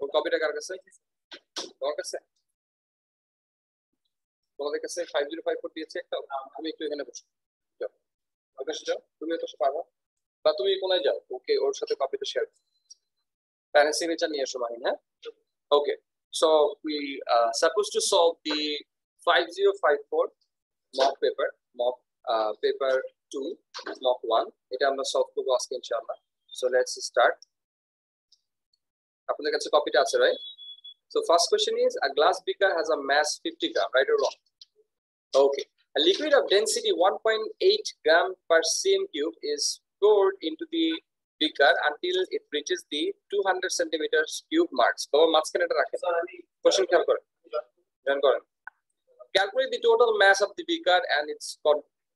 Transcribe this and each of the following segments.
ওর কপিটা কার কাছে? তোমার কাছে? তোমাদের কাছে 5054 দিয়েছে একটা? আমি একটু এখানে বসে যাও, ওর কাছে যাও, তুমি ওর কাছে পারো, বা তুমি কোনায় যাও, ওকে ওর সাথে কপিটা শেয়ার করো, প্যারেন্ট সিগনেচার নিয়ে এসো মাহিন। হ্যাঁ, ওকে। So we supposed to solve the 5054 mock paper, paper 2, mock 1. এটা আমরা সলভ করব আজকে ইনশাআল্লাহ। So let's start. আপনাদের কাছে কপিটা আছে, right? So first question is, a glass beaker has a mass 50 gram, right or wrong? Okay. A liquid of density 1.8 gram per cm cube is poured into the beaker until it reaches the 200 centimeters cube marks. So মাঝখানে এটা রাখেন। Question খেয়াল করেন। জান করেন। Calculate the total mass of the beaker and its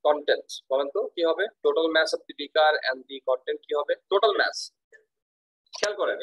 contents. বলেন তো কি হবে? Total mass of the beaker and the content কি হবে? Total mass. খেয়াল করেন।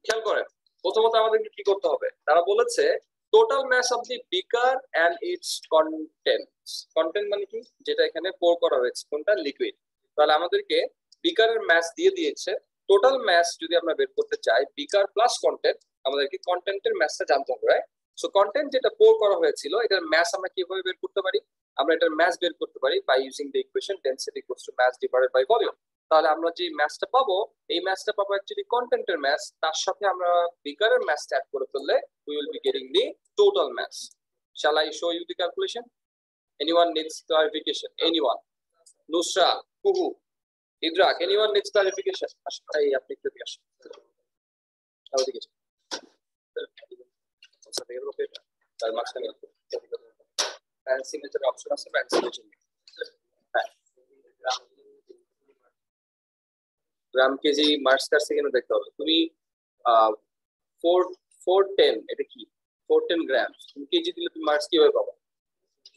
খেয়াল করেন। প্রথমত আমাদেরকে কি করতে হবে? তারা বলেছে total mass of the beaker and its contents. Content মানে কি? যেটা এখানে pour করা হয়েছে, কোনটা? লিকুইড। তাহলে আমাদেরকে বিকারের ম্যাস দিয়ে দিয়েছে। টোটাল ম্যাস যদি আমরা বের করতে চাই, বিকার প্লাস কন্টেন্ট, আমাদেরকে কন্টেন্টের ম্যাসটা জানতে হবে, রাইট? সো কন্টেন্ট যেটা pour করা হয়েছিল, এটার ম্যাস আমরা কিভাবে বের করতে পারি? আমরা এটার ম্যাস বের করতে পারি by using the equation density equals to mass divided by volume. তাহলে আমরা যে ম্যাসটা পাবো, এই ম্যাসটা পাবো অ্যাকচুয়ালি কন্টেন্টের ম্যাস, তার সাথে আমরা বিকারের ম্যাসটা অ্যাড করে ফেললে we will be getting the total mass. Shall I show you the calculation? Anyone needs clarification? Anyone? Nusra, Kuhu, Idrak, anyone needs clarification? Hey, আপনি একটু দিয়ে আসুন। ওদিকে যান। তার মাঝখানে প্যান সিগনেচার অপশন আছে, প্যান সিগনেচার গ্রাম কেজি মার্কস কার সেকেন্ডে দেখতে হবে। তুমি 410, এটা কি 410 গ্রাম, তুমি কেজি দিলে তুমি মার্কস কিভাবে পাবো?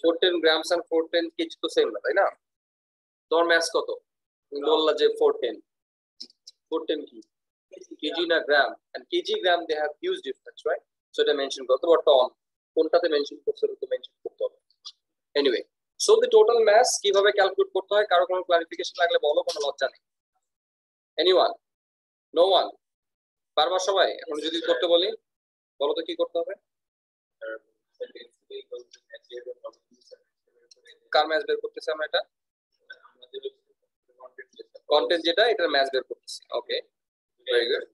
410 গ্রামস আর 410 কেজি তো সেম না, তাই না? তোমার ম্যাথস কত? তুমি বললা যে 410 কি কেজি না gram? And KG gram they have huge difference, right? So এটা মেনশন করতে হবে, টন কোনটাতে মেনশন করতে হবে, তো মেনশন করতে হবে। Anyway, so the total mass কিভাবে ক্যালকুলেট করতে হয়, কারো কোনো ক্লারিফিকেশন লাগলে বলো, কোনো লজ্জা নেই। এনিওয়ান? No one? পারবা সবাই? এখন যদি করতে বলি, বলো তো কি করতে হবে? কার ম্যাচ বের করতেছি আমরা? এটা কন্টেন্ট যেটা, এটার ম্যাচ বের করতেছি। ওকে, ভেরি গুড।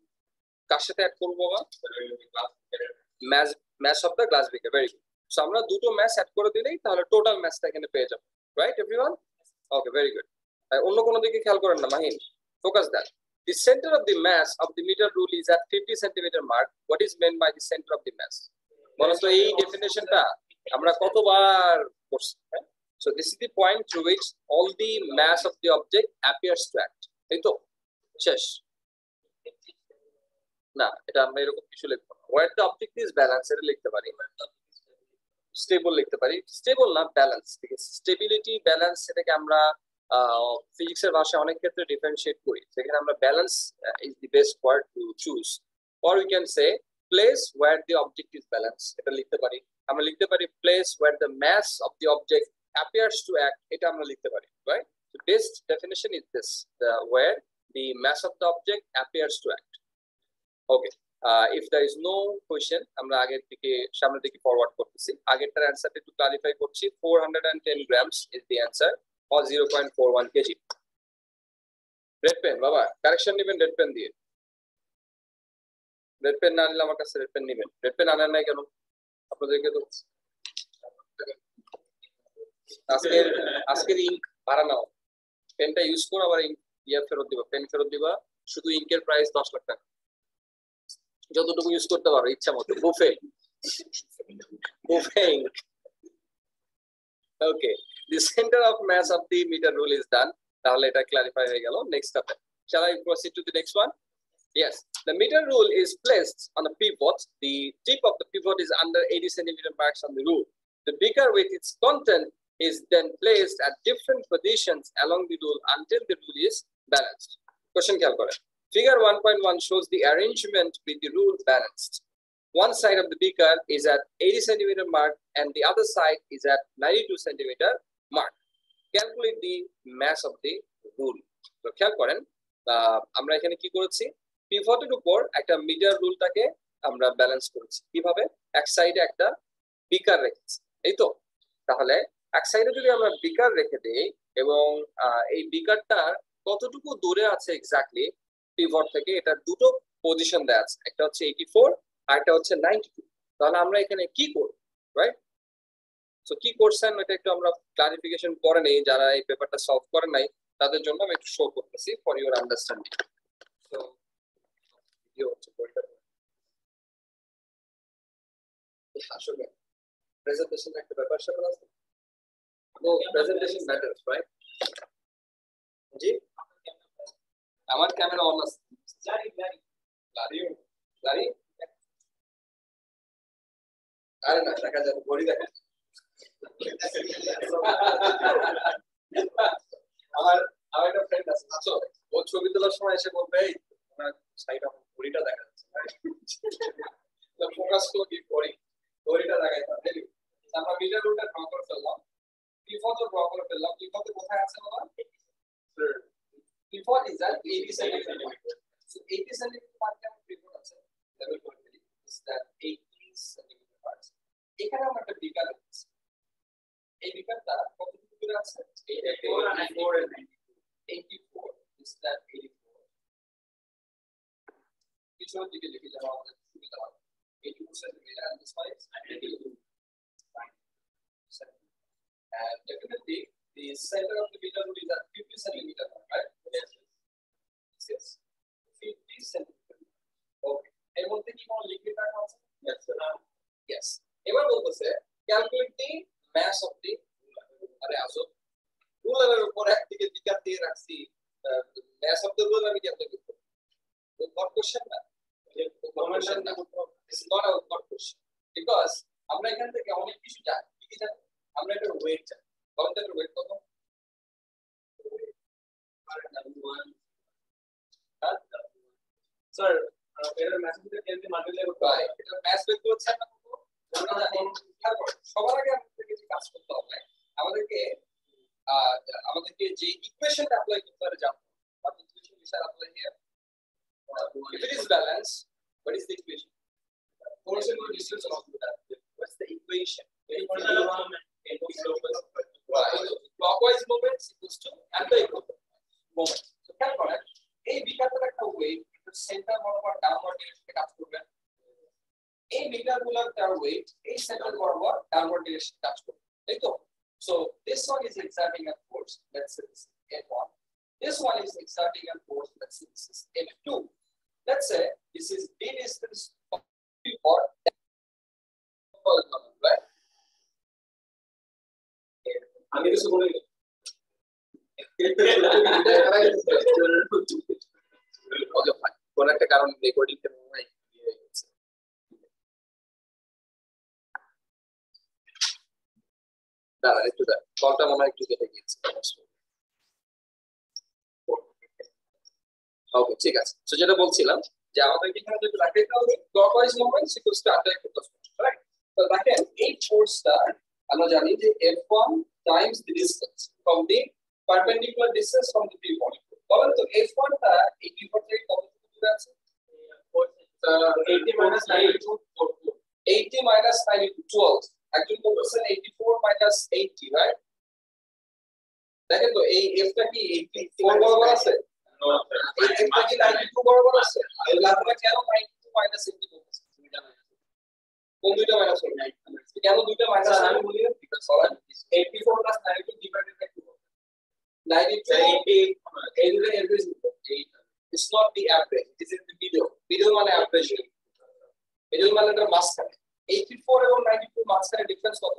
কার সাথে অ্যাড করব বাবা? Match of the glass beaker, very good. So আমরা দুটো ম্যাচ অ্যাড করে দিলেই তাহলে টোটাল ম্যাচটা এখানে পেয়ে যাব, রাইট এভরিওয়ান? ওকে, ভেরি গুড। অন্য কোনো দিকে খেয়াল করেন না Mahin, focus that. The center of the mass of the meter rule is at 50 centimeter mark. What is meant by the center of the mass? বলো তো এই ডেফিনেশনটা আমরা কতবার পড়ছি? So this is the point through which all the mass of the object appears to act. এই তো শেষ না, এটা আমরা এরকম কিছু লিখবো না। Where the object is balanced এটা লিখতে পারি, স্টেবল লিখতে পারি, স্টেবল না ব্যালেন্স। ঠিক আছে, স্টেবিলিটি ব্যালেন্স এটাকে আমরা ফিজিক্সের ভাষায় অনেক ক্ষেত্রে ডিফারেন্সিয়েট করি, সেখানে আমরা balance is the best word to choose. Or we can say place where the object is balance, এটা লিখতে পারি। আমরা লিখতে পারি place where the mass of the object appears to act, এটা আমরা লিখতে পারি, right? So best definition is this, where the mass of the object appears to act. Okay, if there is no question, আমরা আগের দিকে সামনের দিকে forward করতেছি। আগেরটার অ্যানসারটা একটু ক্লারিফাই করছি। 410 grams is the answer, or 0.41 kg. Red pen বাবা, কারেকশন নেবেন রেড পেন দিয়ে। রেড পেন না নিলে আমার কাছে রেড পেন নেবেন। রেড পেন আনার নাই কেন? আপনাদেরকে তো আজকের ইঙ্ক ভাড়া নাও, পেনটা ইউজ করো, আবার ইঙ্ক ফেরত দিবা, পেন ফেরত দিবা। শুধু ইঙ্কের প্রাইস 10 লাখ টাকা, যতটুকু ইউজ করতে পারো ইচ্ছা মতো, buffet ink. Okay, the center of mass of the meter rule is done. তাহলে এটা ক্লারিফাই হয়ে গেল। Next step, shall I proceed to the next one? Yes, the meter rule is placed on a pivot. The tip of the pivot is under 80 centimeter marks on the rule. The beaker with its content is then placed at different positions along the rule until the rule is balanced. Question খেয়াল করেন। Figure 1.1 shows the arrangement with the rule balanced. One side of the beaker is at 80 centimeter mark and the other side is at 92 centimeter mark. Calculate the mass of the rule. তো খেয়াল করেন আমরা এখানে কি করেছি, পিভটের উপর একটা metre রুলটাকে আমরা ব্যালেন্স করেছি কিভাবে এক সাইডে একটা বিকার রেখেছি এই তো তাহলে এক সাইডে যদি আমরা বিকার রেখে দেই এবং এই বিকারটা কতটুকু দূরে আছে এক্স্যাক্টলি পিভট থেকে এটা দুটো পজিশন দেয়া আছে একটা হচ্ছে 84 আর একটা হচ্ছে 92 তাহলে আমরা এখানে কি করব রাইট সো কি করছেন এটা একটু আমরা ক্লারিফিকেশন করে নেই যারা এই পেপারটা সলভ করে নাই তাদের জন্য আমি একটু শো করতেছি for your understanding so video হচ্ছে বইটা আসলে প্রেজেন্টেশন একটা ব্যাপার স্যাপার আছে নো প্রেজেন্টেশন ম্যাটারস রাইট জি আমার ক্যামেরা অন আছে জানি আরে না দেখা যাবে ঘড়ি দেখা আমার আমার একটা ফ্রেন্ড আছে আছো ও ছবি তোলার সময় এসে বলবে এই তোমার সাইড আমার ঘড়িটা দেখা যাচ্ছে ফোকাস তো কি করি ঘড়িটা দেখাইতে হবে আমরা মিটার রুটটা ড্র করে ফেললাম পিভট ড্র করে ফেললাম পিভট কোথায় আছে বাবা pivot is at 80 centimetre so 80 centimetre পার কেমন পিভট আছে লেভেল করে ফেলি ইজ দ্যাট 80 সেন্টিমিটার পার এখানে আমরা একটা বিকার আছে এই বিকারটা কতটুকু দূরে আছে 84 and 84 is that 84 পিছন দিকে লিখে যাওয়া আমাদের সুবিধা হবে 80 centimetre and this one is 92 and definitely the center of the meter is at 50 centimeter right yes 50 centimeter okay এর মধ্যে কি কোনো লিকুইড রাখা আছে yes এবার বলতেছে calculate the mass of the আরে আসো রুলারের উপর একদিকে বিকার দিয়ে রাখছি mass of the ruler আমি কেমনে করব what question না question না this is not a what question because আমরা এখান থেকে অনেক কিছু জানি কি জানি আমরা এটার ওয়েট জানি বলতের ওয়েট কত স্যার এর ম্যাথমেটিক্যাল ক্যালকুলেশন মাল্টিপ্লাই করতে হয় এটা ম্যাথ বের করছে না সবার আগে আমাদেরকে যে কাজ করতে হবে আমাদেরকে যে ইকুয়েশনটা অ্যাপ্লাই করতে হবে জানতে হবে what equation we shall apply here if it is balanced what is the equation force and distance of that what's the equation clockwise movement equals to anti-clockwise moment so calculate এই বিকারটার একটা wait centre বরাবর downward ডিরেকশনে কাজ করবে এই মিটারগুলোর তার wait এই centre বরাবর downward ডিরেকশনে কাজ করবে তাই তো so this one is exerting a force let's say this is F1 this one is exerting a force let's say this is F2 let's say this is d distance for right আমি কিছু বলি কোন একটা কারণ recording টা মনে হয় হয়ে গেছে দাঁড়া একটু দাঁড়া কলটা মনে হয় একটু কেটে গিয়েছে ওকে ঠিক আছে তো যেটা বলছিলাম যে আমাদের এখানে যদি রাখতে হবে clockwise movement equals to anti clockwise right তো দেখেন এই ফোর্সটা আমরা জানি যে F1 Times the distance from the perpendicular distance from the P point বলেন তো F1 টা এই পি পয়েন্ট থেকে কতটুকু দূরে আছে 80 minus 92 80 minus 92 12 একজন বলছেন 84 minus 80 রাইট দেখেন তো এই F টা কি 84 বরাবর আছে নো এই F টা কি 92 বরাবর আছে এই লাভটা কেন 92 minus 80 বলতেছে তুমি জানো কোন দুইটা মাইনাস হবে কেন দুইটা মাইনাস আমি বলি বিকজ সবাই 84 plus 92 divided by 2 92 এই দুটো average 8 it's not the average it is in the middle মানে average middle মানে এর মাঝখানে 84 এবং 92 মাঝখানে ডিফারেন্স কত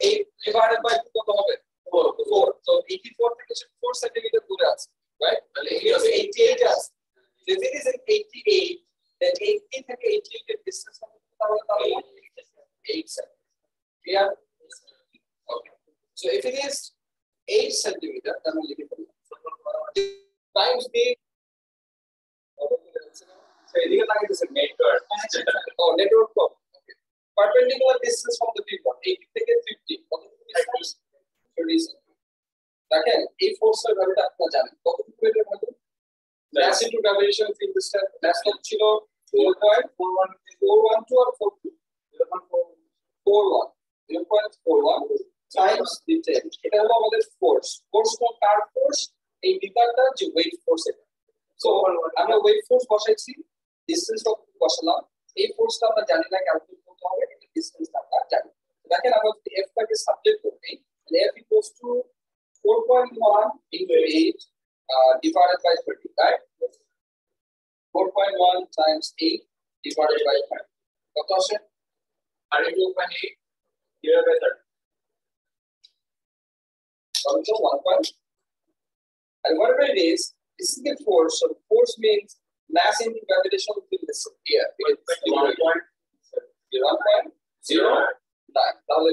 8 divided by 2 কত হবে 4 so 84 থেকে 4 সেন্টিমিটার দূরে আছে রাইট তাহলে here is 88 আছে if it is in 88 then 80 থেকে 88 এর ডিসটেন্স তাহলে 8 centimetre clear okay so if it is 8 centimeter then we লিখে ফেললাম times the so এদিকে লাগে দিছে network network okay perpendicular distance from the people 80 থেকে 50 কতটুকু ডিসটেন্স 30 দেখেন এই ফোর্সের ভ্যালুটা আপনারা জানেন কতটুকু এর মধ্যে mass into gravitation field distance mass ছিল 0.412 or 42? 0.41. 0.41 times the 10. এটা হলো আমাদের ফোর্স। ফোর্স কোন কার ফোর্স? এই বিকারটা যে ওয়েট ফোর্স এটা। সো আমরা ওয়েট ফোর্স বসাইছি, ডিসটেন্স বসালাম। এই ফোর্সটা আমরা জানি না, ক্যালকুলেট করতে হবে, এটা ডিসটেন্সটা আমরা জানি। দেখেন আমরা যদি f টাকে সাবজেক্ট করি, তাহলে f equals to 4.1 into 8 divided by 30, right? 4.1 times 8 divided by 30. কত আসে? 32.8 divided by 30. So 1. And whatever it is, this is the force. So force means mass into gravitational field is here. It's 1.09. তাহলে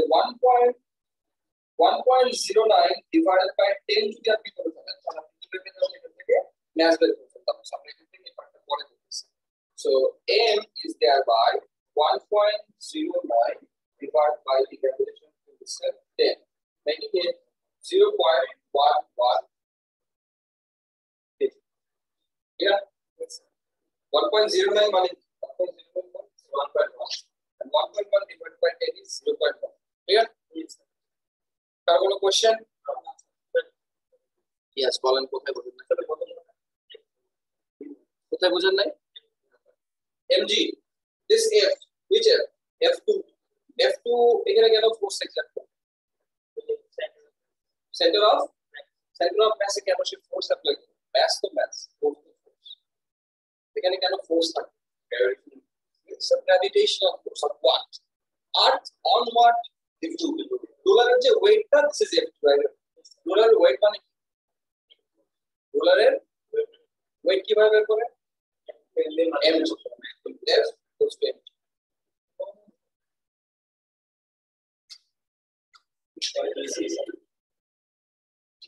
1.09 divided by 10 to the power 7. তাহলে এটা থেকে mass বের করতে হবে। আমরা এখান থেকে পার্টটা পরে করতেছি। So m is thereby 1.09 divided by the gravitational field is 10, making it 0.11. Yeah, 1.09 money, 1.1, and 1.1 divided by 10 is 0.1. Clear? Yes. Any question? Yes, Colin, কোথায় বুঝেন নাই? mg, this f, which f? f2. f2 এখানে কেন force example? center of mass এ কেন সে force apply করে? mass to mass, force to force. এখানে কেন force থাকে? It's a gravitational force of what? Earth on what? The ডলারের যে ওয়েটটা, this is it, right? ডলারের ওয়েট মানে ডলারের ওয়েট কিভাবে বের করে? m equals to m.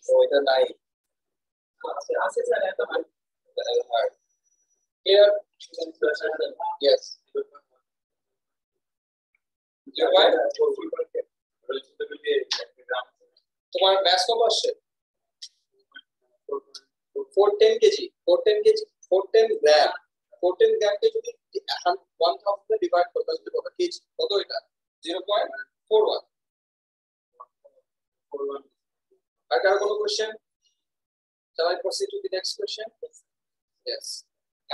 So এটা নাই। আছে স্যার, এটা হয়। Clear? Yes. তোমার ব্যাস কত আসছে? 410 কেজি। 410 গ্রাম। 410 গ্রামকে যদি 1000 ডিভাইড করতে হয় কত কেজি? কত এটা? 0.41. আর কার কোনো question? Shall I proceed to the next question? Yes.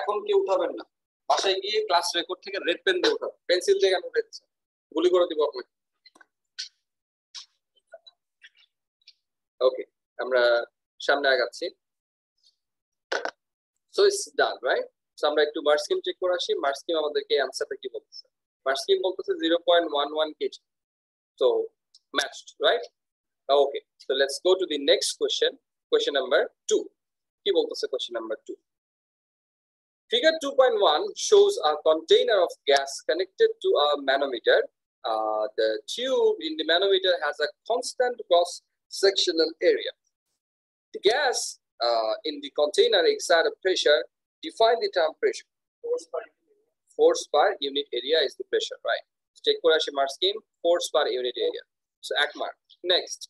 এখন কি উঠাবেন না, বাসায় গিয়ে ক্লাস রেকর্ড থেকে রেড পেন দিয়ে উঠাবেন। পেন্সিল দিয়ে কেন উঠাচ্ছেন? গুলি করে দিব আপনাকে। ওকে, আমরা সামনে আগাচ্ছি। So it's done, right? So আমরা একটু মার্ক স্কিম চেক করে আসি। মার্ক স্কিম আমাদেরকে অ্যানসারটা কি বলতেছে? মার্ক স্কিম বলতেছে 0.11 KG. So matched, right? Okay, so let's go to the next question. Question number 2. কি বলতেছে question number 2? Figure 2.1 shows a container of gas connected to a manometer. The tube in the manometer has a constant cross-sectional area. The gas in the container exerts a pressure. Define the term pressure. Force per unit area is the pressure, right? Take Korashi mark scheme. Force per unit area. So act mark. Next.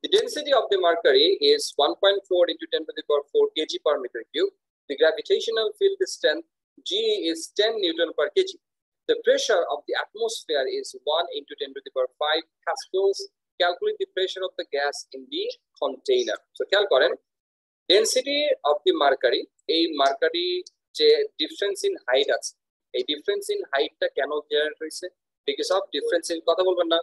The density of the mercury is 1.4 into 10 to the power 4 kg per meter cube. The gravitational field strength G is 10 Newton per kg. The pressure of the atmosphere is 1 into 10 to the power 5 pascals. Calculate the pressure of the gas in the container. So, calculate density of the mercury. A mercury je difference in height আছে, এই difference in height টা কেন generate হইছে? Because of difference in কথা বলবেন না,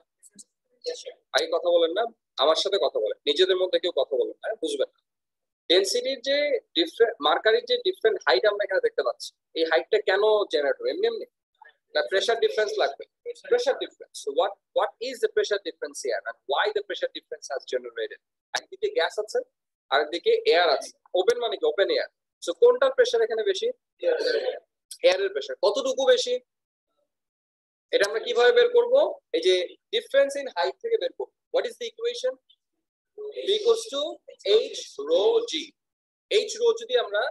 আগে কথা বলেন না, আমার সাথে কথা বলেন, নিজেদের মধ্যে কেউ কথা বলেন না, বুঝবেন না। ডেনসিটির যে ডিফারেন্ট মার্কারির যে ডিফারেন্ট হাইট আমরা এখানে দেখতে পাচ্ছি, এই হাইটটা কেন জেনারেট হয়? এমনি না প্রেসার ডিফারেন্স লাগবে। Pressure difference, so what is the pressure difference here and why the pressure difference has generated? একদিকে গ্যাস আছে আর একদিকে এয়ার আছে। ওপেন মানে কি? Open air. সো কোনটার প্রেসার এখানে বেশি? এয়ারের প্রেসার। কতটুকু বেশি? এটা আমরা কিভাবে বের করব? এই যে ডিফারেন্স ইন হাইট থেকে বের করব। What is the equation? V equals to H rho G. H rho যদি আমরা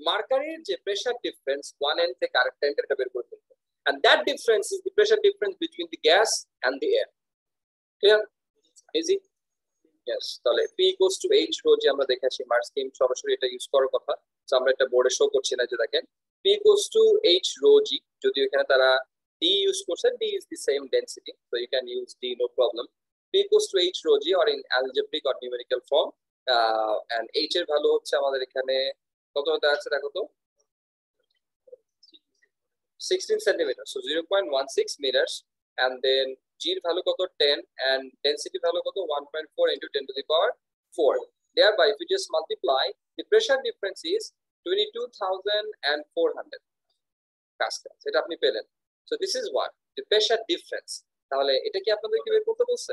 মার্কারির যে প্রেসার ডিফারেন্স one end থেকে আরেকটা end এটা বের করে ফেলব, and that difference is the pressure difference between the gas and the air. Clear? Easy? Yes. তাহলে P equals to H rho G আমরা দেখে আসি। মার্ক স্কিম সরাসরি এটা ইউজ করার কথা, তো আমরা এটা বোর্ডে শো করছি না, যে দেখেন P equals to H rho G. যদি এখানে তারা D use করছে, D is the same density, so you can use D, no problem. P equals to H rho G or in algebraic or numerical form, and H এর value হচ্ছে আমাদের এখানে কত হতে আছে দেখো তো, 16 centimeters, so 0.16 meters, and then G এর ভ্যালু কত 10, and density ভ্যালু কত 1.4 into 10 to the power 4. Thereby, if you just multiply, the pressure difference is 22,400 pascals. এটা আপনি পেলেন. So this is what the pressure difference. তাহলে এটা কি আপনাদেরকে বের করতে বলছে?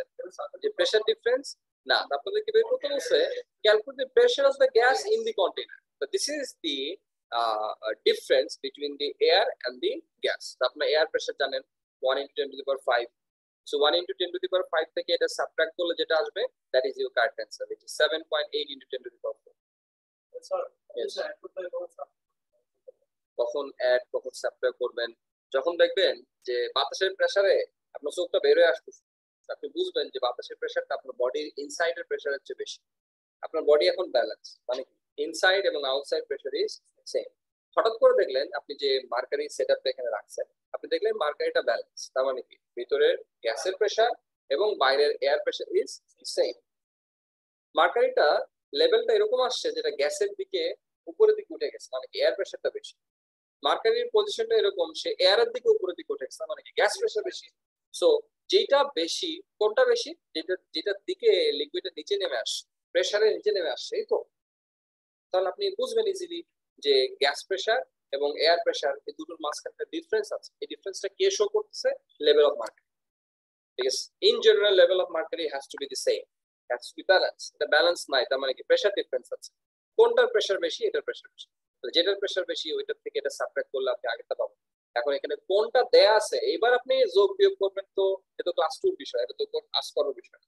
যে pressure difference না, আপনাদেরকে বের করতে বলছে calculate the pressure of the gas in the container. So this is the difference between the air and the gas. So আপনার air pressure জানেন 1 into 10 to the power 5. So 1 into 10 to the power 5 থেকে এটা subtract করলে যেটা আসবে, that is your correct answer, which is 7.8 into 10 to the power 4. Yes. কখন add কখন subtract করবেন, যখন দেখবেন যে বাতাসের প্রেসারে আপনার চোখটা বের হয়ে আসতেছে, আপনি বুঝবেন যে বাতাসের প্রেসারটা আপনার বডির ইনসাইডের প্রেসারের চেয়ে বেশি। আপনার বডি এখন ব্যালেন্স, মানে ইনসাইড এবং আউটসাইড প্রেসার ইজ সেম। হঠাৎ করে দেখলেন আপনি যে মার্কারি সেটআপটা এখানে রাখছেন, আপনি দেখলেন মার্কারিটা ব্যালেন্স, তার মানে কি ভিতরের গ্যাসের প্রেসার এবং বাইরের এয়ার প্রেসার ইজ সেম। মার্কারিটা লেভেলটা এরকম আসছে যেটা গ্যাসের দিকে উপরের দিকে উঠে গেছে, মানে এয়ার প্রেসারটা বেশি। মার্কারির পজিশনটা এরকম, সে এয়ারের দিকে উপরের দিকে উঠে গেছে, মানে কি গ্যাস প্রেসার বেশি। সো যেটা বেশি, কোনটা বেশি? যেটার দিকে লিকুইডের নিচে নেমে আসছে, প্রেসারের নিচে নেমে আসছে, এই তো। তাহলে আপনি বুঝবেন ইজিলি যে গ্যাস প্রেসার এবং এয়ার প্রেসার এই দুটোর মাঝখানে একটা ডিফারেন্স আছে। এই ডিফারেন্সটা কে শো করতেছে? Level of mercury. ঠিক আছে, in general level of mercury has to be the same, has to be balance. এটা ব্যালেন্স নাই, তার মানে কি প্রেসার ডিফারেন্স আছে। কোনটার প্রেসার বেশি? এটার প্রেসার বেশি। যেটার প্রেসার বেশি ওইটার থেকে এটা সাবট্রাক্ট করলে আপনি আগেরটা পাবেন। এখন এখানে কোনটা দেয়া আছে এবার আপনি যোগ বিয়োগ করবেন, তো এটা ক্লাস 2 বিষয়, এটা তো ক্লাস করার বিষয়।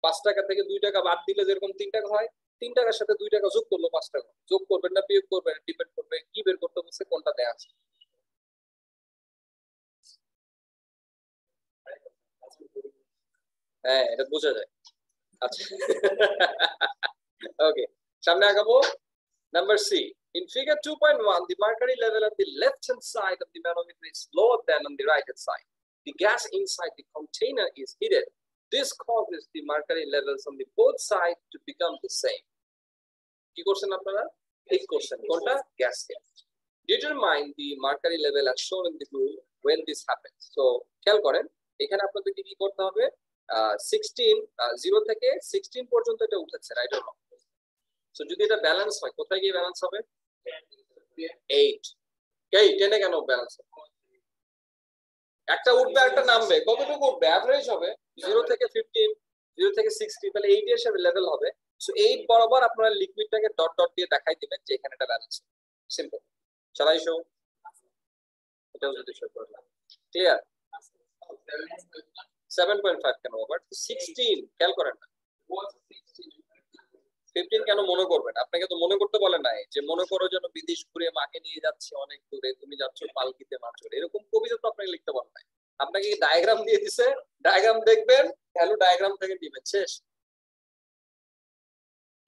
5 টাকা থেকে 2 টাকা বাদ দিলে যেরকম 3 টাকা হয়, 3 টাকার সাথে 2 টাকা যোগ করলো 5 টাকা। যোগ করবেন না বিয়োগ করবেন, ডিপেন্ড করবে কি বের করতে বলছে, কোনটা দেয়া আছে। হ্যাঁ, এটা বোঝা যায়। আচ্ছা, ওকে, সামনে আগাবো। Number C. In figure 2.1, the mercury level on the left-hand side of the manometer is lower than on the right-hand side. The gas inside the container is heated. This causes the mercury levels on the both sides to become the same. কি করছেন আপনারা? ঠিক করছেন। কোনটা? Gas. Determine the mercury level as shown in the rule when this happens. So খেয়াল করেন, এখানে আপনাদেরকে কি করতে হবে? 0 থেকে 16 পর্যন্ত এটা উঠেছে, রাইট অর রং? সো যদি এটা ব্যালেন্স হয়, কোথায় গিয়ে ব্যালেন্স হবে? 8। এই 10 এ কেন ব্যালেন্স হবে? একটা উঠবে একটা নামবে, কতটুকু উঠবে? এভারেজ হবে 0 থেকে 15, 0 থেকে 60, তাহলে 8 এর সাথে লেভেল হবে। সো 8 বরাবর আপনারা লিকুইডটাকে ডট ডট দিয়ে দেখাই দিবেন যে এখানে এটা ব্যালেন্স। সিম্পল। চালাই শো, এটাও যদি শো করলাম, ক্লিয়ার? 7.5 কেন ওভার 16? খেয়াল করেন না, 15 কেন মনে করবেন? আপনাকে তো মনে করতে বলে নাই যে মনে করো যেন বিদেশ ঘুরে মাকে নিয়ে যাচ্ছে অনেক দূরে, তুমি যাচ্ছ পালকিতে মাছরে, এরকম কবিতা তো আপনাকে লিখতে বলে নাই। আপনাকে ডায়াগ্রাম দিয়ে দিছে, ডায়াগ্রাম দেখবেন, ভ্যালু ডায়াগ্রাম থেকে দিবেন, শেষ।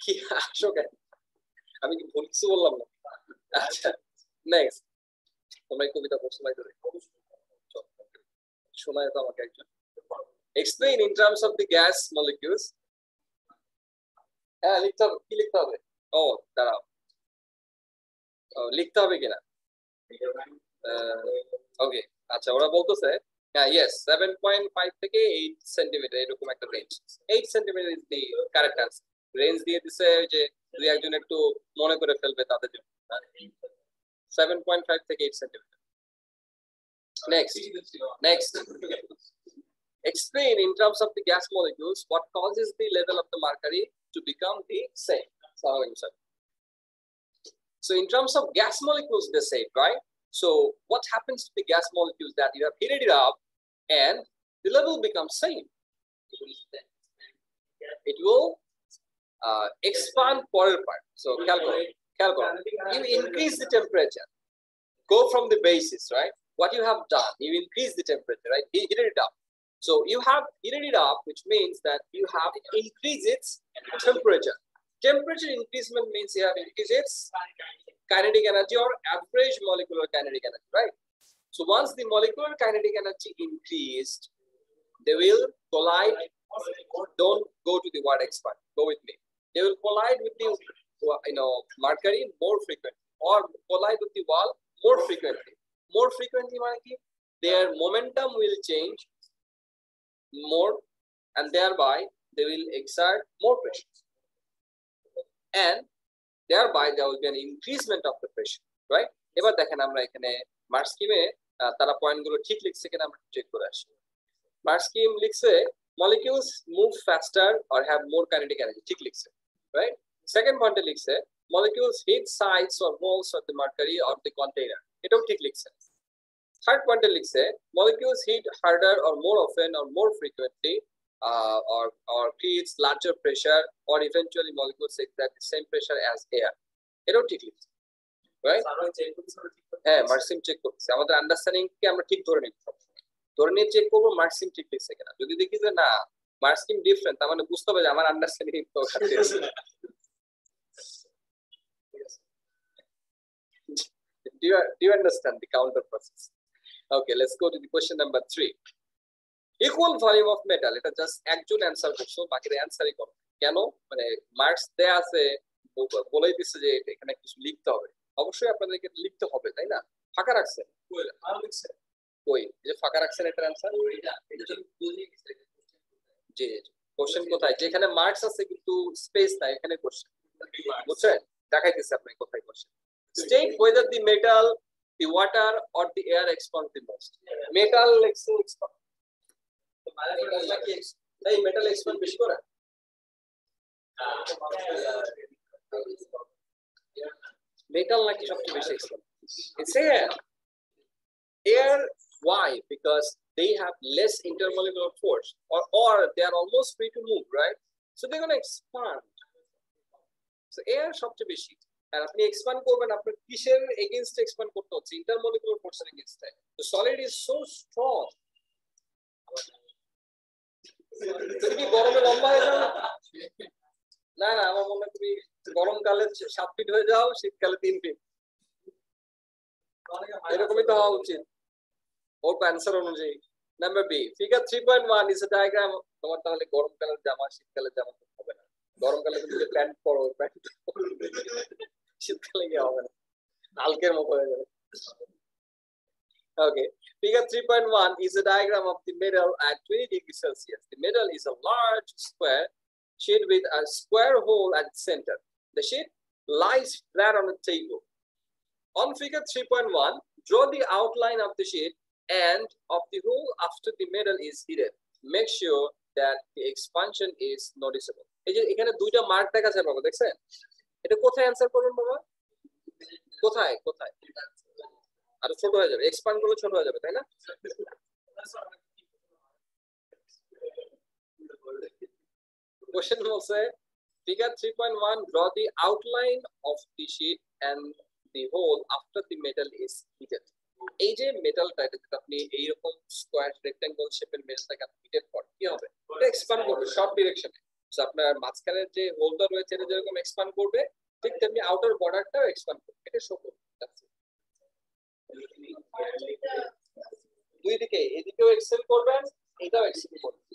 কি আসো কেন? আমি কি ভুল কিছু বললাম না? আচ্ছা, নেক্সট। তোমরা এই কবিতা পড়ছো ভাই? ধরে শোনায় তো আমাকে একজন। Explain in terms of the gas molecules. হ্যাঁ, লিখতে হবে। কি লিখতে হবে? ও দাঁড়াও, লিখতে হবে কিনা? ওকে, আচ্ছা, ওরা বলতেছে হ্যাঁ, ইয়েস, 7.5 থেকে 8 সেন্টিমিটার এরকম একটা range. 8 centimetre is the correct answer. Range দিয়ে দিছে যে দুই একজন একটু মনে করে ফেলবে তাদের জন্য। 7.5 থেকে 8 centimetre. Next. Explain in terms of the gas molecules what causes the level of the mercury to become the same. So in terms of gas molecules, they say, right? So what happens to the gas molecules that you have heated it up and the level becomes same? It will expand per part. So calculate. You increase the temperature. Go from the basis, right? What you have done, you increase the temperature, right? Heated it up. So you have heated it up, which means that you have increased its temperature. Temperature increasement means here increases kinetic energy or average molecular kinetic energy, right? So once the molecular kinetic energy increased, they will collide. Don't go to the word expand. Go with me. They will collide with the mercury more frequently, or collide with the wall more frequently. More frequently, their momentum will change more, and thereby they will exert more pressure, and thereby there will be an increasement of the pressure, right? এবার দেখেন আমরা এখানে mark স্কিমে তারা পয়েন্টগুলো ঠিক লিখছে কিনা আমরা চেক করে আসি। মার্ক স্কিম লিখছে molecules move faster or have more kinetic energy, ঠিক লিখছে, right? Second point লিখছে molecules hit sides or walls of the mercury or the container, এটাও ঠিক লিখছে। Third point লিখছে molecules hit harder or more often or more frequently or creates larger pressure, or eventually molecules exert the same pressure as air, এটাও ঠিক লিখছে, right? হ্যাঁ, মার্কসিম check করছে, আমাদের আন্ডারস্ট্যান্ডিং কে আমরা ঠিক ধরে নিব, ধরে নিয়ে চেক করবো মার্কসিম ঠিক লিখছে কিনা। যদি দেখি যে না মার্কসিম ডিফারেন্ট, তার মানে বুঝতে হবে যে আমার আন্ডারস্ট্যান্ডিং তো খাতে আছে। Do you understand the counter process? Okay, let's go to the question number 3. Equal volume of metal, এটা জাস্ট একজন অ্যানসার করছো, বাকিরা অ্যানসারই করো। কেন? মানে মার্কস দেয়া আছে, বলেই দিচ্ছে যে এখানে কিছু লিখতে হবে, অবশ্যই আপনাদেরকে লিখতে হবে, তাই না? ফাঁকা রাখছেন কই, যে ফাঁকা রাখছেন এটার অ্যানসার? জি, কোশ্চেন কোথায়? যেখানে মার্কস আছে কিন্তু স্পেস নাই, এখানে কোশ্চেন, বুঝছেন? দেখাইতেছে আপনাকে কোথায় question. State whether the metal, the water or the air expand the most. Metal expand. এই মেটাল এক্সপ্যান্ড বেশি করে, মেটাল নাকি সবচেয়ে বেশি expand? It's air. Air, why? Because they have less intermolecular force, or they are almost free to move, right? So they're going to expand. So air সবচেয়ে বেশি। আর আপনি expand করবেন, আপনার কিসের এগেইনস্ট এক্সপ্যান্ড করতে হচ্ছে? ইন্টারমলিকুলার ফোর্সের এগেইনস্টে। তো সলিড ইজ সো স্ট্রং। তুমি কি গরমে লম্বা হয়ে যাও? না না, আমার মনে হয় তুমি গরমকালে 7 ফিট হয়ে যাও, শীতকালে 3 ফিট, এরকমই তো হওয়া উচিত ওর অ্যান্সার অনুযায়ী। Number B, figure 3.1 is a diagram. তোমার তাহলে গরমকালের জামা শীতকালের জামা হবে না। গরমকালে তুমি যে প্যান্ট পরো, প্যান্ট শীতকালে গিয়ে হবে না, হালকের মতো হয়ে যাবে। Okay, figure 3.1 is a diagram of the metal at 20 degrees Celsius. The metal is a large square sheet with a square hole at the center. The sheet lies flat on the table. On figure 3.1, draw the outline of the sheet and of the hole after the metal is heated. Make sure that the expansion is noticeable. এই যে এখানে দুইটা mark দেখা যায় বাবা, দেখছেন? এটা কোথায় অ্যানসার করবেন বাবা? কোথায় কোথায়? আর ছোট হয়ে যাবে, এক্সপ্যান্ড করলে ছোট হয়ে যাবে, তাই না? কোশ্চেন বলছে figure 3.1, draw the outline of the sheet and the hole after the metal is heated. এই যে মেটালটা, এটা যদি আপনি এইরকম স্কয়ার রেক্ট্যাঙ্গল শেপের মেটালটাকে আপনি হিটেড করেন, কি হবে? এটা এক্সপ্যান্ড করবে সব ডিরেকশনে। সো আপনার মাঝখানের যে হোলটা রয়েছে এটা যেরকম এক্সপ্যান্ড করবে, ঠিক তেমনি আউটার বর্ডারটাও এক্সপ্যান্ড করবে। এটা শো করবে দুই দিকে, এদিকেও এক্সেল করবেন, এটাও এক্সেল করবেন।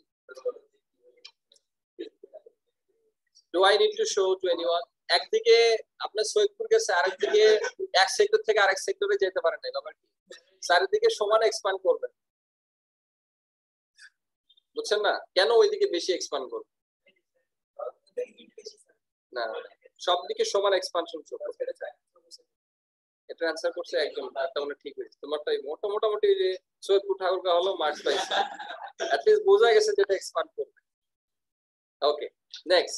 Do I need to show to anyone? একদিকে আপনার সৈয়দপুর গেছে, আরেকদিকে এক সেক্টর থেকে আরেক সেক্টরে যেতে পারেন না, ব্যাপার কি? চারিদিকে সমান এক্সপ্যান্ড করবেন, বুঝছেন না? কেন ওইদিকে বেশি এক্সপ্যান্ড করবে? না, সব দিকে সমান এক্সপানশন চলবে। এটা অ্যানসার করছে একজন, একটা মনে ঠিক হয়েছে। তোমারটাই মোটামুটি যে সৈয়দপুর ঠাকুরগা হলো মার্কস পাইছে, at least বোঝা গেছে যেটা এক্সপ্যান্ড করবে। ওকে, next.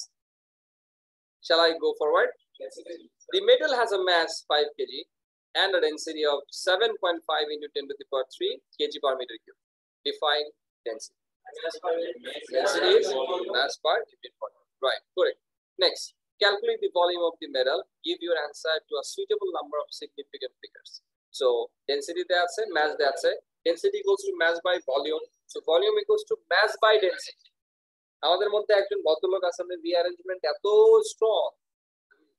Shall I go forward? Yes. The metal has a mass 5 kg and a density of 7.5 into 10 to the power 3 kg per meter cube. Define density. Density is mass per unit volume. Right, correct. Next, calculate the volume of the metal. Give your answer to a suitable number of significant figures. So, density that's it, mass that's it. Density equals to mass by volume. So, volume equals to mass by density. আমাদের মধ্যে একজন ভদ্রলোক আছেন, rearrangement এত strong,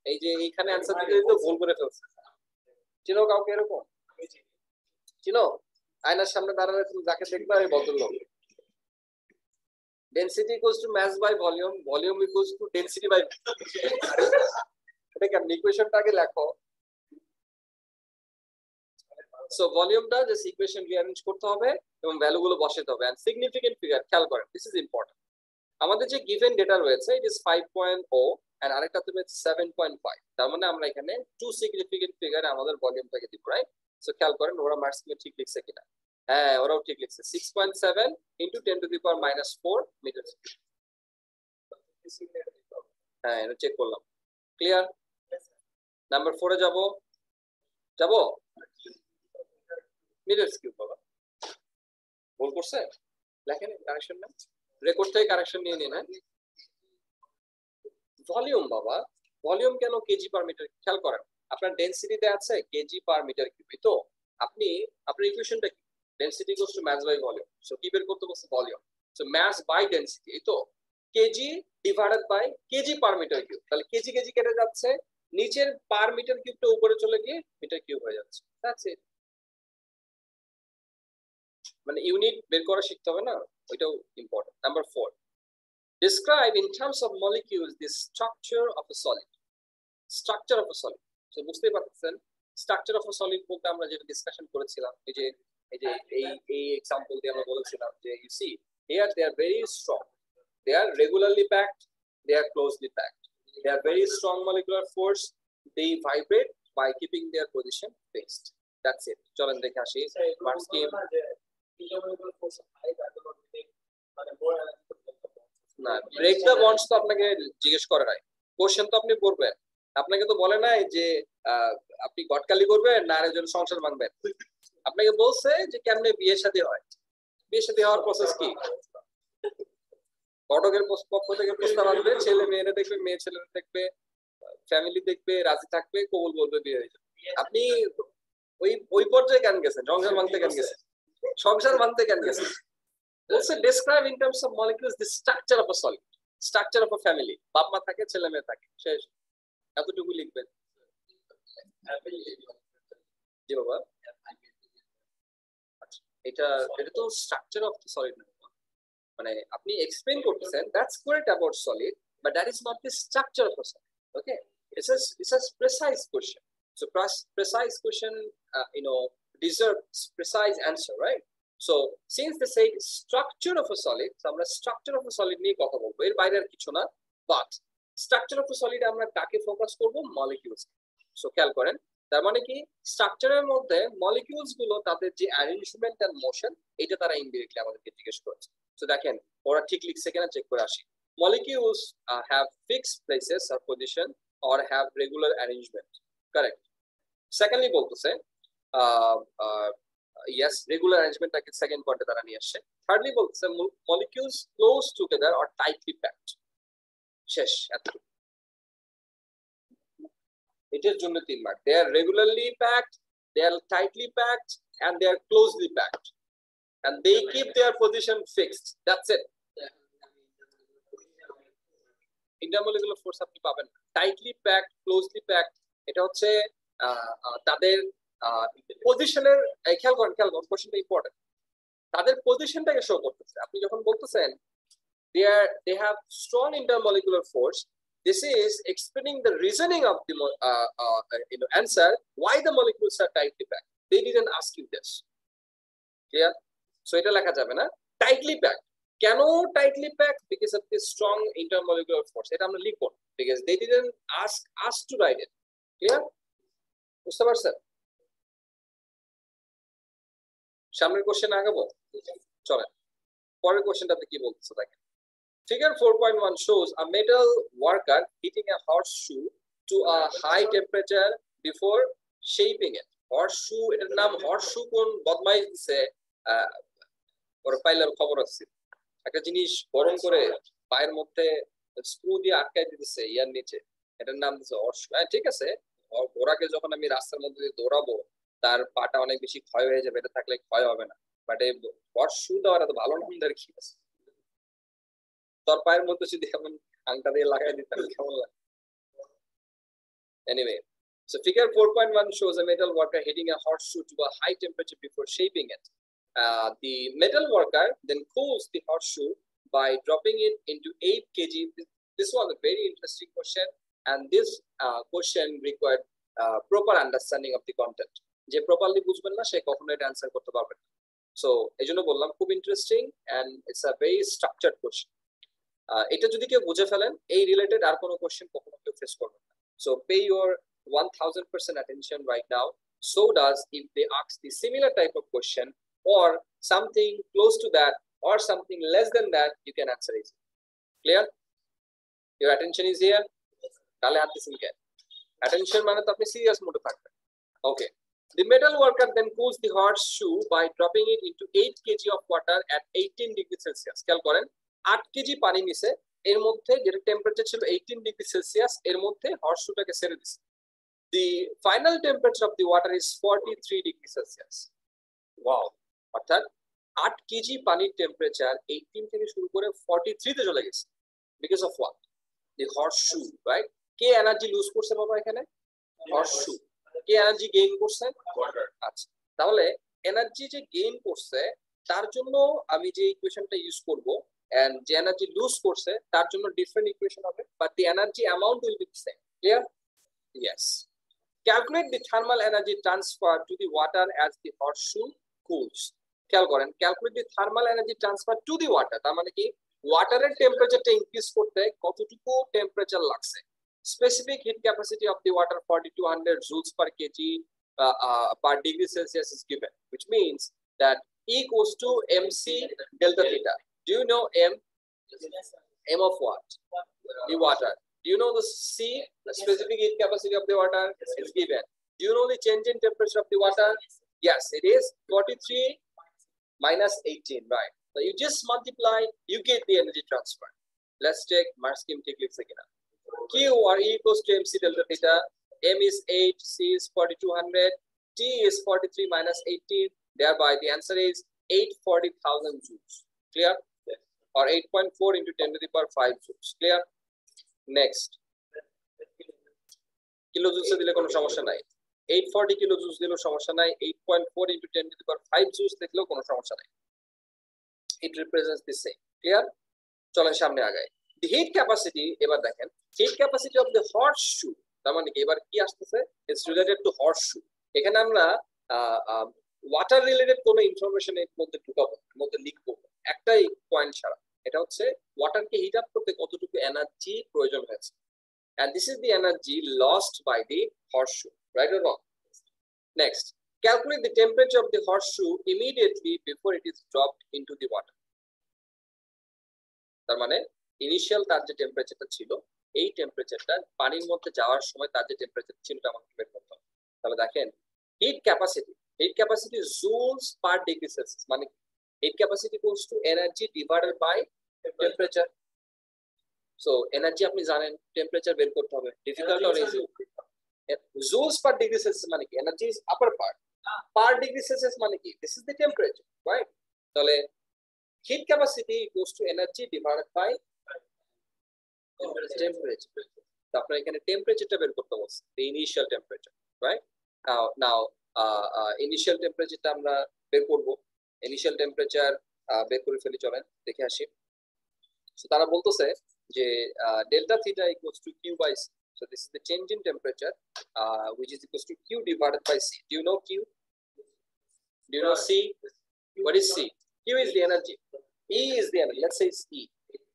এই যে এইখানে answer দিতে দিতে ভুল করে ফেলছে। চিনো কাউকে এরকম? চিনো? আয়নার সামনে দাঁড়ালে তুমি যাকে দেখবে আমি ভদ্রলোক। Density equals to mass by volume, volume equals to density by, এটা কেমন ইকুয়েশনটা আগে লেখো। সো ভলিউমটা জাস্ট ইকুয়েশন রিঅ্যারেঞ্জ করতে হবে এবং ভ্যালুগুলো বসাতে হবে। এন্ড সিগনিফিকেন্ট ফিগার খেয়াল করেন, দিস ইজ ইম্পর্টেন্ট। আমাদের যে গিভেন ডেটা রয়েছে ইট ইজ 5.0 এন্ড আরেকটা তুমি 7.5, তার মানে আমরা এখানে টু সিগনিফিকেন্ট ফিগারে আমাদের ভলিউমটাকে দিব, রাইট? সো খেয়াল করেন ওরা মার্কস ঠিক লিখছে কিনা। হ্যাঁ, ওরাও ঠিক লিখছে, 6.7 into 10 to the power -4 metre. হ্যাঁ, এটা চেক করলাম। ক্লিয়ার? নাম্বার 4 এ যাব মিটার কিউব। বাবা ভুল করছে, লেখেন কারেকশন না, রেকর্ড থেকে কারেকশন নিয়ে নিন। ভলিউম বাবা, ভলিউম কেন কেজি পার মিটার? খেয়াল করেন আপনার ডেনসিটিতে আছে কেজি পার মিটার কিউব, তো আপনি আপনার ইকুয়েশনটা কি? Density equals to mass by volume. So কি বের করতে বলছে? Volume. So mass by density, এই তো KG divided by KG per metre cube. তাহলে কেজি কেজি কেটে যাচ্ছে, নিচের পার মিটার কিউবটা উপরে চলে গিয়ে মিটার কিউব হয়ে যাচ্ছে। That's it. মানে ইউনিট বের করা শিখতে হবে না, ওইটাও important. Number 4, describe in terms of molecules the structure of a solid. Structure of a solid. So বুঝতেই পারতেছেন স্ট্রাকচার অফ আ সলিড বলতে আমরা যেটা ডিসকাশন করেছিলাম, এই যে এই এক্সাম্পল দিয়ে আমরা বলেছিলাম যে you see here they are very strong, they are regularly packed, they are closely packed, they are very strong molecular force, they vibrate by keeping their position fixed. That's it. চলেন দেখে আসি marks কি। না, break the bonds তো আপনাকে জিজ্ঞেস করে নাই, কোশ্চেন তো আপনি করবেন, আপনাকে তো বলে নাই যে আপনি গটকালি করবেন না আরেকজন সংসার ভাঙবেন। আপনাকে বলছে যে কেমনে বিয়ে শাদী হয়, বিয়ে শাদী হওয়ার প্রসেস কি। ঘটকের পক্ষ থেকে প্রস্তাব আসবে, ছেলে মেয়েরা দেখবে, মেয়ে ছেলেরা দেখবে, ফ্যামিলি দেখবে, রাজি থাকবে, কবুল বলবে, বিয়ে হয়ে যাবে। আপনি ওই পর্যায়ে কেন গেছেন? সংসার ভাঙতে কেন গেছেন? সংসার ভাঙতে কেন গেছেন? বলছে describe in terms of molecules the structure of a solid, structure of a family. বাপ মা থাকে, ছেলে মেয়ে থাকে, শেষ। এতটুকু লিখবেন। জি বাবা, এটা তো স্ট্রাকচার অফ দ্য সলিড না, মানে আপনি এক্সপ্লেইন করতেছেন that's correct about solid, but that is not the structure of the solid. Okay, it's a precise question. So precise question deserves precise answer, right? So since they say structure of a solid, so আমরা structure of a solid নিয়ে কথা বলবো, এর বাইরে আর কিছু না। But structure of a solid আমরা কাকে ফোকাস করব? মলিকিউলস। সো খেয়াল করেন, তার মানে কি স্ট্রাকচারের মধ্যে মলিকিউলস গুলো তাদের যে অ্যারেঞ্জমেন্ট এন্ড মোশন, এটা তারা ইনডিরেক্টলি আমাদেরকে জিজ্ঞেস করেছে। সো দেখেন ওরা ঠিক লিখছে কিনা চেক করে আসি। Molecules have fixed places or position or have regular arrangement. Correct. Secondly বলতেছে yes, regular arrangement টাকে সেকেন্ড পয়েন্টে তারা নিয়ে আসছে। থার্ডলি বলতেছে molecules close together or tightly packed. শেষ, এতটুকু। এটার জন্য 3 mark. They are regularly packed, they are tightly packed, and they are closely packed, and they keep their position fixed. That's it. Intermolecular force আপনি পাবেন tightly packed, closely packed, এটা হচ্ছে তাদের পজিশনের, খেয়াল করেন কোশ্চেনটা ইম্পর্টেন্ট, তাদের পজিশনটাকে শো করতেছে। আপনি যখন বলতেছেন they have strong intermolecular force, this is explaining the reasoning of the answer why the molecules are tightly packed. They didn't ask you this. Clear? So এটা লেখা যাবে না টাইটলি প্যাকড। কেন tightly packed? Because of the strong intermolecular force. এটা আমরা লিখব because they didn't ask us to write it. Clear? বুঝতে পারছেন? সামনের কোশ্চেন আগাবো, চলেন পরের কোশ্চেনটাতে কি বলতেছে দেখেন। Figure 4.1 shows a metal worker heating a horseshoe to a high temperature before shaping it. Horseshoe, এটার নাম horseshoe কোন বদমাইশ দিছে, ওর পাইলার খবর আছে। একটা জিনিস গরম করে পায়ের মধ্যে স্ক্রু দিয়ে আটকাই দিতেছে ইয়ার নিচে, এটার নাম দিচ্ছে horseshoe। হ্যাঁ ঠিক আছে, ঘোড়াকে যখন আমি রাস্তার মধ্যে দিয়ে দৌড়াবো তার পাটা অনেক বেশি ক্ষয় হয়ে যাবে, এটা থাকলে ক্ষয় হবে না, বাট এই horseshoe দেওয়ার এত ভালো নাম দেওয়ার কি আছে? তোর পায়ের মধ্যে যদি এমন আংটা দিয়ে লাগাই দিতাম কেমন লাগে? Anyway, so figure 4.1 shows a metal worker heating a horseshoe to a high temperature before shaping it. The metal worker then cools the horseshoe by dropping it into 8 kg. This was a very interesting question, and this question required proper understanding of the content. যে properly বুঝবেন না সে কখনো এটা answer করতে পারবে না। So এজন্য বললাম খুব interesting and it's a very structured question. এটা যদি কেউ বুঝে ফেলেন এই রিলেটেড আর কোনো কোশ্চেন কখনো কেউ ফেস করবেন না। So pay your 1000% attention right now. So does if they ask the similar type of question or something close to that or something less than that, you can answer it. Clear? Your attention is here. তাহলে হাত দিছেন কেন? Attention মানে তো আপনি serious মোডে থাকবেন। Okay. The metal worker then cools the horseshoe by dropping it into 8 kg of water at 18 degrees Celsius. খেয়াল করেন 8 কেজি পানি নিছে এর মধ্যে যেটা টেম্পারেচার ছিল 18 ডিগ্রি সেলসিয়াস এর মধ্যে হর্সশুটাকে ছেড়ে দিছে। The final temperature of the water is 43 degrees Celsius. Wow! অর্থাৎ 8 কেজি পানির টেম্পারেচার 18 থেকে শুরু করে 43 তে চলে গেছে। Because of what? The horseshoe, right? কে এনার্জি লুজ করছে বাবা এখানে? horseshoe. কে এনার্জি গেইন করছে? ওয়াটার। আচ্ছা, তাহলে এনার্জি যে গেইন করছে তার জন্য আমি যে ইকুয়েশনটা ইউজ করব and যে এনার্জি লুজ করছে তার জন্য ডিফারেন্ট ইকুয়েশন হবে, but the energy amount will be the same. Clear? Yes. Calculate the thermal energy transfer to the water as the horseshoe cools. খেয়াল করেন calculate the thermal energy transfer to the water, তার মানে কি ওয়াটারের টেম্পারেচারটা increase করতে কতটুকু temperature লাগছে। Specific heat capacity of the water 4200 joules per kg per degree Celsius is given, which means that E equals to mc delta theta. Do you know m? M of what? The water. Do you know the C? The specific heat capacity of the water is given. Do you know the change in temperature of the water? Yes, it is 43 minus 18, right? So you just multiply, you get the energy transfer. Let's take Marskim techniques again. Q or E equals to mc delta theta. M is 8, C is 4200, T is 43 minus 18. Thereby, the answer is 840,000 joules. Clear? Yes. Or 8.4 into 10 to the power 5 joules. Clear? Next. Kilojoules দিলে কোনো সমস্যা নাই। 840 kilojoules দিলেও সমস্যা নাই। 8.4 into 10 to the power 5 joules দেখলেও কোনো সমস্যা নাই। It represents the same. Clear? চলেন সামনে আগাই। The heat capacity এবার দেখেন heat capacity of the horseshoe, তার মানে কি এবার কি আসতেছে? It's related to horseshoe. এখানে আমরা ওয়াটার রিলেটেড কোনো ইনফরমেশন এর মধ্যে ঢুকাবো, এর মধ্যে লিখবো একটাই পয়েন্ট ছাড়া, এটা হচ্ছে ওয়াটারকে হিট আপ করতে কতটুকু এনার্জি প্রয়োজন হয়েছে, and this is the energy lost by the horseshoe, right or wrong? Next, calculate the temperature of the horseshoe immediately before it is dropped into the water. তার মানে initial তার যে টেম্পারেচারটা ছিল এই টেম্পারেচারটা পানির মধ্যে যাওয়ার সময় তার যে টেম্পারেচার ছিল এটা আমাকে বের করতে হবে। তাহলে দেখেন heat capacity joules per degree Celsius, মানে heat capacity equals to energy divided by temperature. So energy আপনি জানেন, টেম্পারেচার বের করতে হবে, difficult or easy? Joules per degree Celsius মানে কি energy is upper part, per degree Celsius মানে কি this is the temperature, right? তাহলে heat capacity equals to energy divided by temperature. তো আপনার এখানে টেম্পারেচারটা বের করতে বলছে, the initial temperature, right? Now initial temperature টা আমরা বের করব। initial temperature বের করে ফেলি, চলেন দেখে আসি। সো তারা বলতেছে যে delta theta equals to q by c. So this is the change in temperature which is equals to q divided by c. Do you know q? Do you know c? What is c? Q is the energy. E is the energy. Let's say it's E.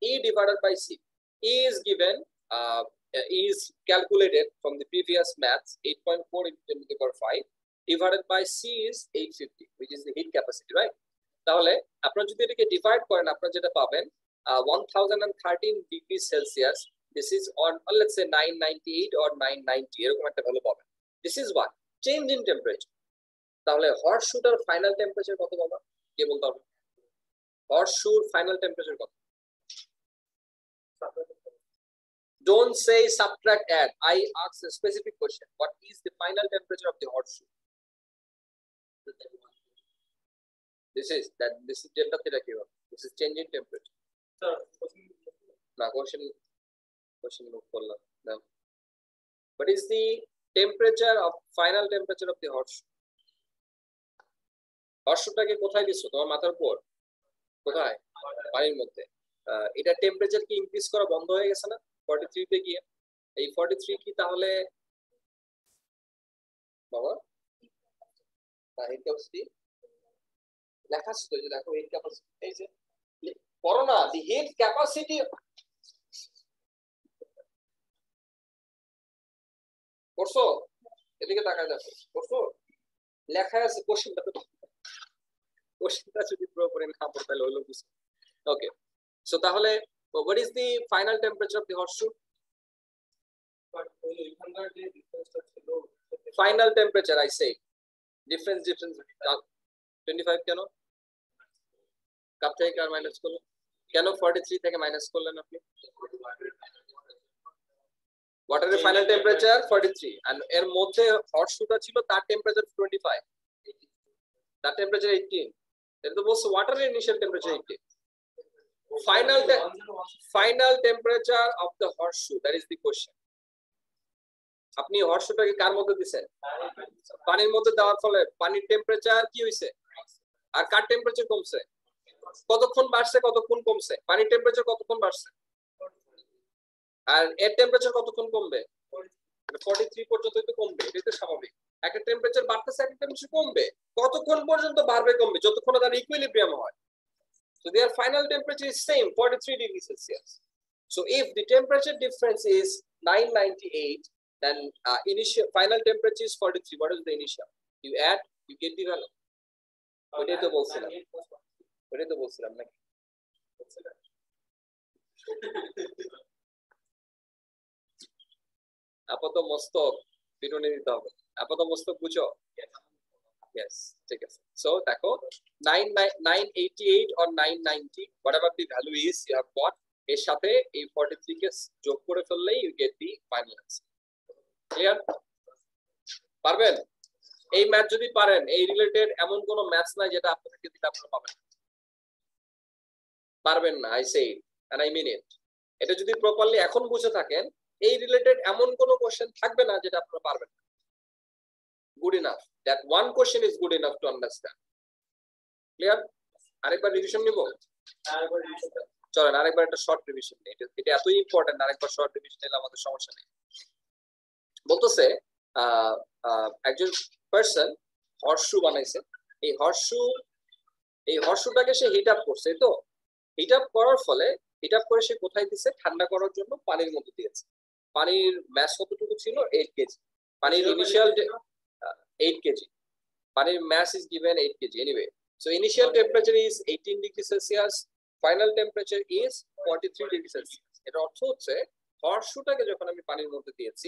E divided by C. E is given, E is calculated from the previous maths, 8.4 into 10 to the power 5, divided by C is 850, which is the heat capacity, right? তাহলে আপনারা যদি এটাকে divide করেন আপনারা যেটা পাবেন 1013 degree Celsius, this is on let's say 998 or 990 এরকম একটা ভ্যালু পাবেন। This is what? Change in temperature. তাহলে হর্সশুটার ফাইনাল টেম্পারেচার কত বাবা? কে বলতে হবে? Horseshoe final temperature কত? Don't say subtract add. I ask a specific question. What is the final temperature of the horseshoe? This is delta theta Q. This is change in temperature. Sir, question note করলাম। What is the temperature of final temperature of the horseshoe? হর্ষটাকে কোথায় দিছো তোমার মাথার উপর? কোথায়? পানির মধ্যে। এটা টেম্পারেচার কি ইনক্রিজ করা বন্ধ হয়ে গেছে না 43 তে গিয়ে? এই 43 কি তাহলে বাবা হিট ক্যাপাসিটি লেখা আছে তো, যে দেখো হিট ক্যাপাসিটি, এই যে পড়ো না, দি হিট ক্যাপাসিটি করছো, এদিকে তাকায় দেখো, করছো, লেখা আছে কোশ্চেনটা, তো কোশ্চেনটা যদি পুরোপুরি না পড়ো তাহলে হলো কিছু। ওকে, সো তাহলে what is the final temperature of the horseshoe? Final temperature I say difference 25 কেন? কাপ থেকে কার মাইনাস করলেন কেন? 43 থেকে মাইনাস করলেন আপনি? ওয়াটারের ফাইনাল টেম্পারেচার 43 আর এর মধ্যে হর্সশুটা ছিল তার টেম্পারেচার 25, তার টেম্পারেচার 18, এটা তো বলছে ওয়াটারের initial temperature 18। final temperature of the horseshoe, that is the question. আপনি হর্সশুটাকে কার মধ্যে দিবেন? পানির মধ্যে দেওয়ার ফলে পানির টেম্পারেচার কি হইছে আর কার টেম্পারেচার কমছে? কতক্ষণ বাড়ছে কতক্ষণ কমছে? পানির টেম্পারেচার কতক্ষণ বাড়ছে আর এর টেম্পারেচার কতক্ষণ কমবে? 43 পর্যন্তই তো কমবে, এটাই তো স্বাভাবিক। একটা টেম্পারেচার বাড়তেছে, একটা টেম্পারেচার কমবে, কতক্ষণ পর্যন্ত বাড়বে কমবে? যতক্ষণ না তার ইকুইলিব্রিয়াম হয়। So their final temperature is same, 43 degrees Celsius. So if the temperature difference is 998, then initial final temperature is 43. What is the initial? You add, you get the value. ওইটাই তো বলছিলাম নাকি? আপাতত মস্তক পিটুনি দিতে হবে, আপাতত মস্তক বুঝো? Yes, ঠিক আছে। So দেখো 988 or 990 whatever the value is you have got, এর সাথে এই 43 কে যোগ করে ফেললেই you get the final answer. Clear? পারবেন? এই ম্যাথ যদি পারেন, এই রিলেটেড এমন কোন ম্যাথস নাই যেটা আপনাদেরকে দিলে আপনারা পাবেন। পারবেন না, I say it and I mean it. এটা যদি প্রপারলি এখন বুঝে থাকেন, এই রিলেটেড এমন কোন কোশ্চেন থাকবে না যেটা আপনারা পারবেন না। Good enough. That one question is good enough to understand. Clear? আরেকবার রিভিশন নিব? চলেন আরেকবার একটা শর্ট রিভিশন নেই, এটা এতই ইম্পর্টেন্ট, আরেকবার শর্ট রিভিশন নিলে আমাদের সমস্যা নেই। বলতেছে একজন পারসন হর্সশু বানাইছে, এই হর্সশুটাকে সে হিট আপ করছে, তো হিট আপ করার ফলে হিট আপ করে সে কোথায় দিছে? ঠান্ডা করার জন্য পানির মধ্যে দিয়েছে। পানির ম্যাস কতটুকু ছিল? 8 কেজি। পানির initial 8 kg. Paneer mass is given 8 kg anyway. So initial temperature is 18 degrees Celsius. Final temperature is 43 degrees Celsius. এর অর্থ হচ্ছে হর্সশুটাকে যখন আমি পানির মধ্যে দিয়েছি